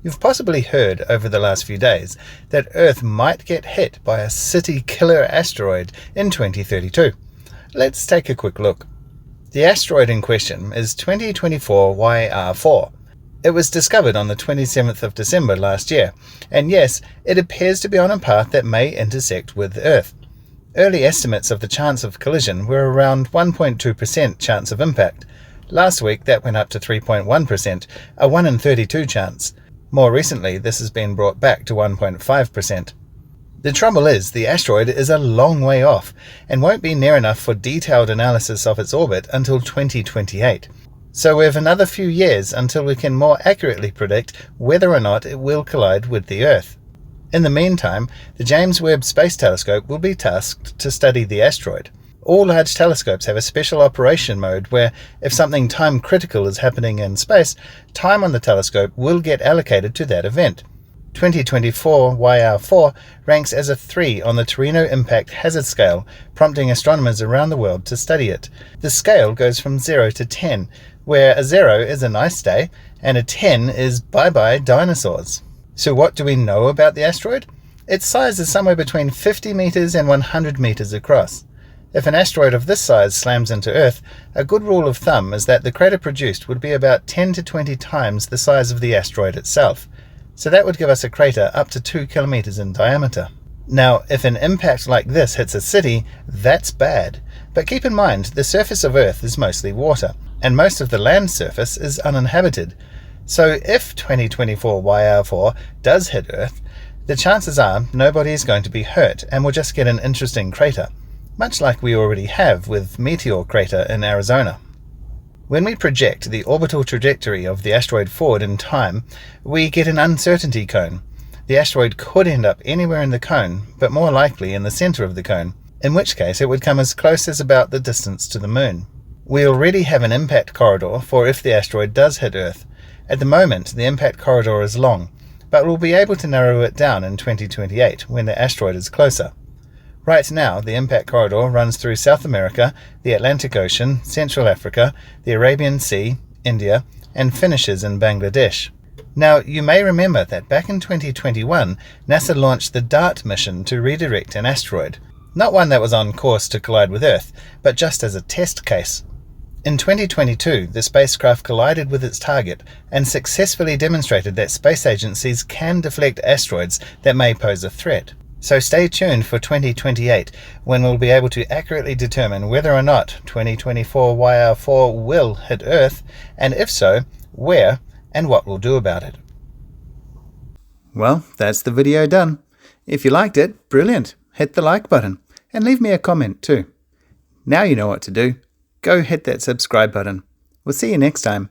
You've possibly heard over the last few days that Earth might get hit by a city-killer asteroid in 2032. Let's take a quick look. The asteroid in question is 2024 YR4. It was discovered on the 27th of December last year, and yes, it appears to be on a path that may intersect with Earth. Early estimates of the chance of collision were around 1.2% chance of impact. Last week that went up to 3.1%, a 1 in 32 chance. More recently, this has been brought back to 1.5%. The trouble is, the asteroid is a long way off, and won't be near enough for detailed analysis of its orbit until 2028. So we have another few years until we can more accurately predict whether or not it will collide with the Earth. In the meantime, the James Webb Space Telescope will be tasked to study the asteroid. All large telescopes have a special operation mode where, if something time-critical is happening in space, time on the telescope will get allocated to that event. 2024 YR4 ranks as a 3 on the Torino Impact Hazard Scale, prompting astronomers around the world to study it. The scale goes from 0 to 10, where a 0 is a nice day, and a 10 is bye-bye dinosaurs. So what do we know about the asteroid? Its size is somewhere between 50 meters and 100 meters across. If an asteroid of this size slams into Earth, a good rule of thumb is that the crater produced would be about 10 to 20 times the size of the asteroid itself. So that would give us a crater up to 2 kilometers in diameter. Now, if an impact like this hits a city, that's bad. But keep in mind, the surface of Earth is mostly water, and most of the land surface is uninhabited. So if 2024 YR4 does hit Earth, the chances are nobody is going to be hurt, and we'll just get an interesting crater, much like we already have with Meteor Crater in Arizona. When we project the orbital trajectory of the asteroid forward in time, we get an uncertainty cone. The asteroid could end up anywhere in the cone, but more likely in the center of the cone, in which case it would come as close as about the distance to the Moon. We already have an impact corridor for if the asteroid does hit Earth. At the moment, the impact corridor is long, but we'll be able to narrow it down in 2028 when the asteroid is closer. Right now, the impact corridor runs through South America, the Atlantic Ocean, Central Africa, the Arabian Sea, India, and finishes in Bangladesh. Now, you may remember that back in 2021, NASA launched the DART mission to redirect an asteroid. Not one that was on course to collide with Earth, but just as a test case. In 2022, the spacecraft collided with its target and successfully demonstrated that space agencies can deflect asteroids that may pose a threat. So stay tuned for 2028, when we'll be able to accurately determine whether or not 2024 YR4 will hit Earth, and if so, where and what we'll do about it. Well, that's the video done. If you liked it, brilliant. Hit the like button and leave me a comment too. Now you know what to do. Go hit that subscribe button. We'll see you next time.